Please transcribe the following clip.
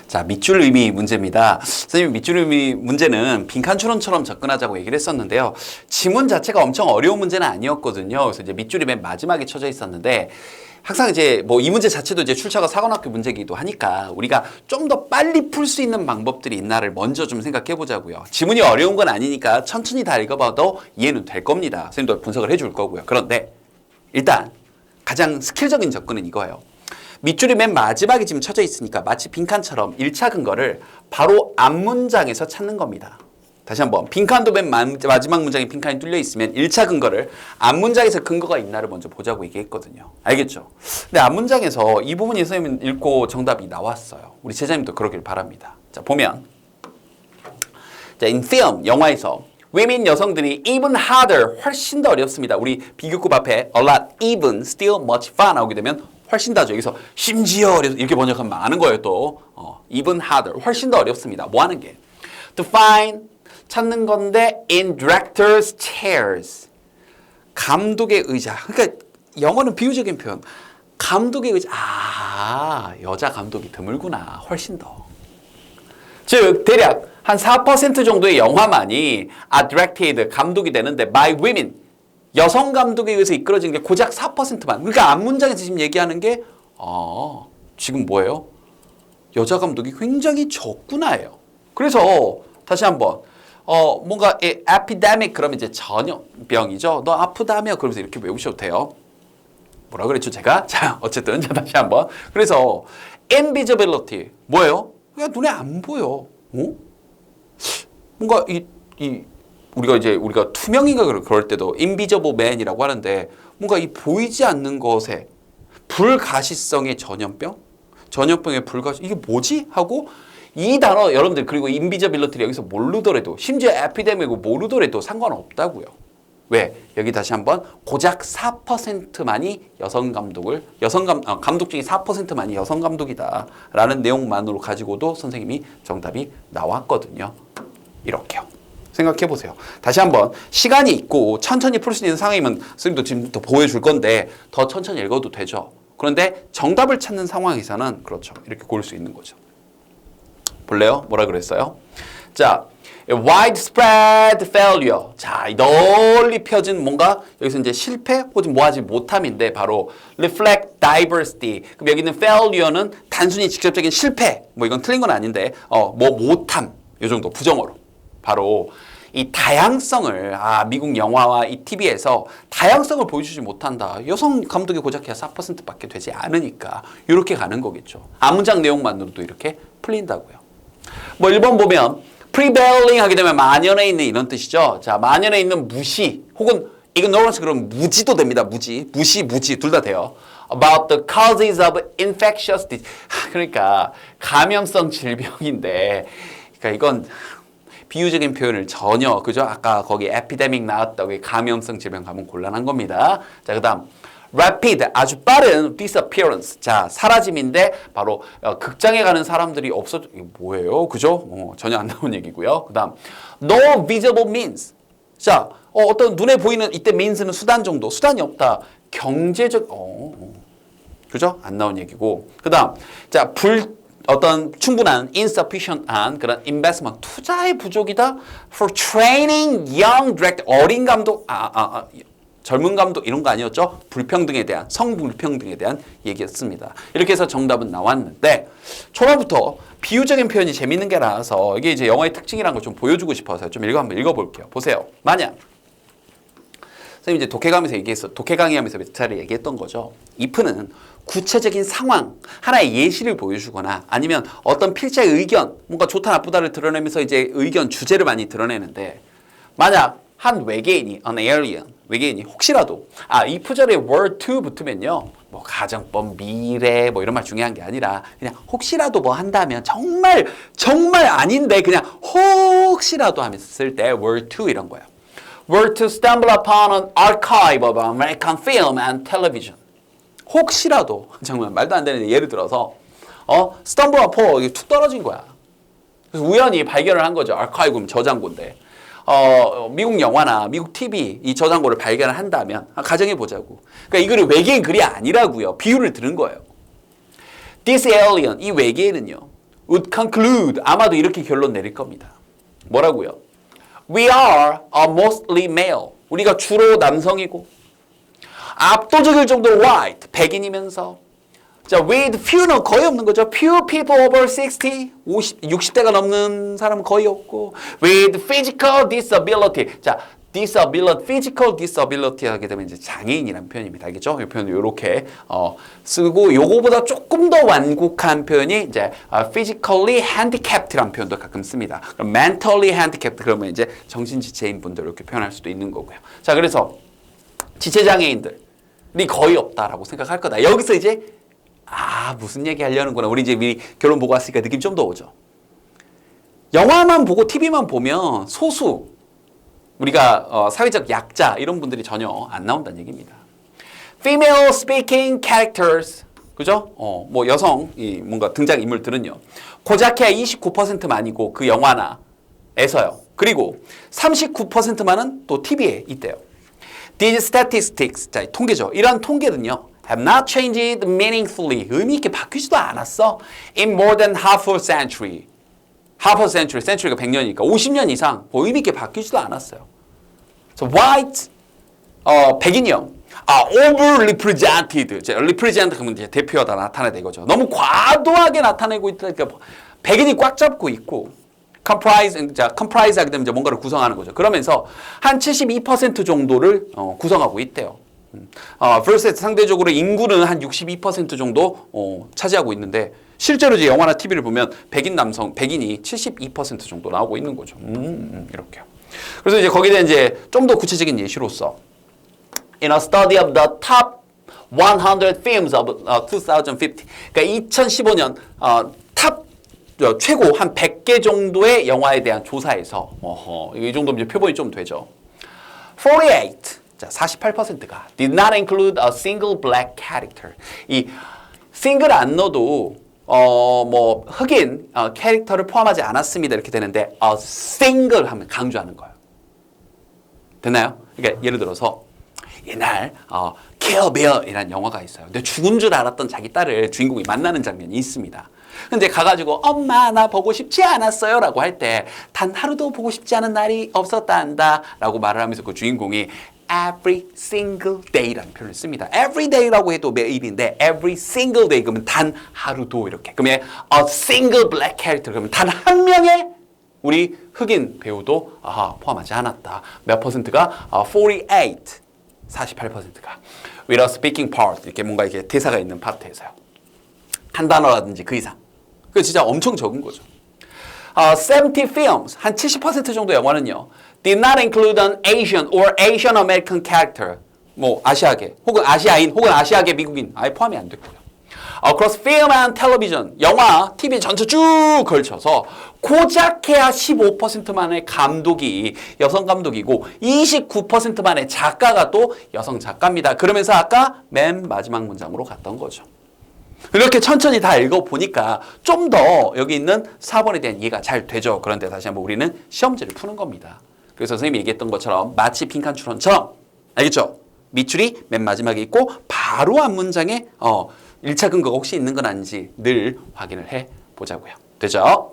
자, 밑줄 의미 문제입니다. 선생님, 밑줄 의미 문제는 빈칸 추론처럼 접근하자고 얘기를 했었는데요. 지문 자체가 엄청 어려운 문제는 아니었거든요. 그래서 이제 밑줄이 맨 마지막에 쳐져 있었는데 항상 이제 뭐 이 문제 자체도 이제 출처가 사관학교 문제이기도 하니까 우리가 좀 더 빨리 풀 수 있는 방법들이 있나를 먼저 좀 생각해 보자고요. 지문이 어려운 건 아니니까 천천히 다 읽어봐도 이해는 될 겁니다. 선생님도 분석을 해줄 거고요. 그런데 일단 가장 스킬적인 접근은 이거예요. 밑줄이 맨 마지막에 지금 쳐져 있으니까 마치 빈칸처럼 1차 근거를 바로 앞 문장에서 찾는 겁니다. 다시 한번 빈칸도 맨 마지막 문장에 빈칸이 뚫려 있으면 1차 근거를 앞 문장에서 근거가 있나를 먼저 보자고 얘기했거든요. 알겠죠? 근데 앞 문장에서 이 부분이 선생님 읽고 정답이 나왔어요. 우리 제자님도 그러길 바랍니다. 자, 보면 자, in film, 영화에서 women 여성들이 even harder, 훨씬 더 어렵습니다. 우리 비교급 앞에 a lot, even, still, much, far 나오게 되면 훨씬 더죠. 여기서 심지어 이렇게 번역하면 많은 거예요. 또 even harder, 훨씬 더 어렵습니다. 뭐 하는 게? To find, 찾는 건데 in director's chairs, 감독의 의자. 그러니까 영어는 비유적인 표현. 감독의 의자. 아, 여자 감독이 드물구나. 훨씬 더. 즉 대략 한 4% 정도의 영화만이 directed, 감독이 되는데 by women, 여성 감독에 의해서 이끌어진 게 고작 4%만. 그러니까 앞 문장에서 지금 얘기하는 게 지금 뭐예요? 여자 감독이 굉장히 적구나예요. 그래서 다시 한번 뭔가 epidemic 그러면 이제 전염병이죠. 너 아프다며 그러면서 이렇게 외우셔도 돼요. 뭐라 그랬죠 제가? 자, 어쨌든 자 다시 한번. 그래서 invisibility 뭐예요? 그냥 눈에 안 보여. 뭔가 우리가 투명인가 그럴 때도 invisible man이라고 하는데 뭔가 이 보이지 않는 것에 불가시성의 전염병의 불가시 이게 뭐지? 하고 이 단어 여러분들 그리고 invisibility를 여기서 모르더라도 심지어 epidemic이고 모르더라도 상관없다고요. 왜? 여기 다시 한번 고작 4%만이 감독 중에 4%만이 여성 감독이다라는 내용만으로 가지고도 선생님이 정답이 나왔거든요. 이렇게요. 생각해 보세요. 다시 한번 시간이 있고 천천히 풀 수 있는 상황이면 선생님도 지금 더 보여줄 건데 더 천천히 읽어도 되죠. 그런데 정답을 찾는 상황에서는 그렇죠. 이렇게 고를 수 있는 거죠. 볼래요? 뭐라 그랬어요? 자, widespread failure. 자, 널리 펴진 뭔가 여기서 이제 실패 혹은 뭐하지 못함인데 바로 reflect diversity. 그럼 여기는 failure는 단순히 직접적인 실패. 뭐 이건 틀린 건 아닌데 뭐 못함. 요 정도 부정어로. 바로 이 다양성을 미국 영화와 이 TV에서 다양성을 보여주지 못한다. 여성 감독이 고작 해야 4%밖에 되지 않으니까 이렇게 가는 거겠죠. 앞문장 내용만으로도 이렇게 풀린다고요. 뭐 1번 보면 prevailing 하게 되면 만연해 있는 이런 뜻이죠. 자, 만연해 있는 무시 혹은 ignorance 그러면 무지도 됩니다. 무지 둘 다 돼요. About the causes of infectious disease. 그러니까 감염성 질병인데 그러니까 이건 비유적인 표현을 전혀 그죠? 아까 거기 에피데믹 나왔다고 감염성 질병 가면 곤란한 겁니다. 자, 그다음 rapid 아주 빠른 disappearance. 자, 사라짐인데 바로 극장에 가는 사람들이 없어져. 이게 뭐예요? 그죠? 전혀 안 나온 얘기고요. 그다음 no visible means. 자, 어떤 눈에 보이는 이때 means는 수단 정도. 수단이 없다. 경제적 그죠? 안 나온 얘기고. 그다음 자, 어떤 충분한 insufficient한 그런 investment 투자의 부족이다. For training young director 어린 감독 젊은 감독 이런 거 아니었죠? 불평등에 대한 성불평등에 대한 얘기였습니다. 이렇게 해서 정답은 나왔는데 초반부터 비유적인 표현이 재밌는 게 나와서 이게 이제 영어의 특징이라는 걸 좀 보여주고 싶어서 좀 한번 읽어볼게요. 보세요. 만약 선생님 이제 독해 강의하면서 몇 차례 얘기했던 거죠. if는 구체적인 상황, 하나의 예시를 보여주거나 아니면 어떤 필자의 의견, 뭔가 좋다 나쁘다를 드러내면서 이제 의견, 주제를 많이 드러내는데 만약 한 외계인이, an alien, 외계인이 혹시라도 if 절에 were to 붙으면요. 뭐 가정법, 미래 뭐 이런 말 중요한 게 아니라 그냥 혹시라도 뭐 한다면 정말 아닌데 그냥 혹시라도 하면서 쓸 때 were to 이런 거예요. were to stumble upon an archive of American film and television. 혹시라도 정말 말도 안 되는 예를 들어서 stumble upon 툭 떨어진 거야. 그래서 우연히 발견을 한 거죠. 아카이브는 저장고인데 미국 영화나 미국 TV 이 저장고를 발견을 한다면 가정해 보자고. 그러니까 이거를 외계인 글이 아니라고요. 비유를 들은 거예요. This alien 이 외계인은요. would conclude 아마도 이렇게 결론 내릴 겁니다. 뭐라고요? We are mostly male. 우리가 주로 남성이고 압도적일 정도로 white, 백인이면서 자, with few는 거의 없는 거죠. few people over 60, 60대가 넘는 사람은 거의 없고 with physical disability. 자, disability, physical disability 하게 되면 이제 장애인이라는 표현입니다. 알겠죠? 이 표현을 이렇게 쓰고 요거보다 조금 더 완곡한 표현이 이제 physically handicapped라는 표현도 가끔 씁니다. 그럼 mentally handicapped 그러면 이제 정신지체인 분들 이렇게 표현할 수도 있는 거고요. 자, 그래서 지체장애인들이 거의 없다라고 생각할 거다. 여기서 이제 무슨 얘기 하려는구나. 우리 이제 미리 결론 보고 왔으니까 느낌 좀 더 오죠. 영화만 보고 TV만 보면 소수 우리가 사회적 약자 이런 분들이 전혀 안 나온다는 얘기입니다. Female speaking characters 그죠? 뭐 여성 뭔가 등장 인물들은요. 고작해야 29%만이고 그 영화나에서요. 그리고 39%만은 또 TV에 있대요. These statistics 자 통계죠. 이런 통계는요. have not changed meaningfully. 의미 있게 바뀌지도 않았어. In more than half a century. half a century, century가 100년이니까 50년 이상 뭐 의미 있게 바뀌지도 않았어요. So white, 백인형, over represented. represent 그러면 이제 대표하다 나타내다 이거죠. 너무 과도하게 나타내고 있다. 그러니까 백인이 꽉 잡고 있고 comprise, 자, comprise 하게 되면 이제 뭔가를 구성하는 거죠. 그러면서 한 72% 정도를 구성하고 있대요. versus 상대적으로 인구는 한 62% 정도 차지하고 있는데 실제로 이제 영화나 TV를 보면 백인이 72% 정도 나오고 있는 거죠. 이렇게요. 그래서 이제 거기에 대한 이제 좀 더 구체적인 예시로서 in a study of the top 100 films of 2050. 그러니까 2015년 탑 최고 한 100개 정도의 영화에 대한 조사에서 이 정도면 이제 표본이 좀 되죠. 48 자, 48%가 did not include a single black character. 이 싱글 안 넣어도 뭐 흑인 캐릭터를 포함하지 않았습니다. 이렇게 되는데 a single 하면 강조하는 거예요. 됐나요? 그러니까 예를 들어서 옛날 Kill Bill이라는 영화가 있어요. 근데 죽은 줄 알았던 자기 딸을 주인공이 만나는 장면이 있습니다. 근데 가가지고 엄마 나 보고 싶지 않았어요 라고 할 때 단 하루도 보고 싶지 않은 날이 없었단다 라고 말을 하면서 그 주인공이 every single day라는 표현을 씁니다. every day라고 해도 매일인데 every single day 그러면 단 하루도 이렇게. 그러면 a single black character 그러면 단 한 명의 우리 흑인 배우도 포함하지 않았다. 몇 퍼센트가 48%가 with a speaking part 이렇게 뭔가 이렇게 대사가 있는 파트에서요. 한 단어라든지 그 이상. 그 진짜 엄청 적은 거죠. 70 films 한 70% 정도 영화는요. did not include an Asian or Asian American character. 뭐 아시아계 혹은 아시아인 혹은 아시아계 미국인 아예 포함이 안 됐고요. Across film and television 영화, TV 전체 쭉 걸쳐서 고작해야 15%만의 감독이 여성 감독이고 29%만의 작가가 또 여성 작가입니다. 그러면서 아까 맨 마지막 문장으로 갔던 거죠. 이렇게 천천히 다 읽어보니까 좀 더 여기 있는 4번에 대한 이해가 잘 되죠. 그런데 다시 한번 우리는 시험지를 푸는 겁니다. 그래서 선생님이 얘기했던 것처럼 마치 빈칸 추론처럼 알겠죠? 밑줄이 맨 마지막에 있고 바로 앞 문장에 1차 근거가 혹시 있는 건 아닌지 늘 확인을 해보자고요. 되죠?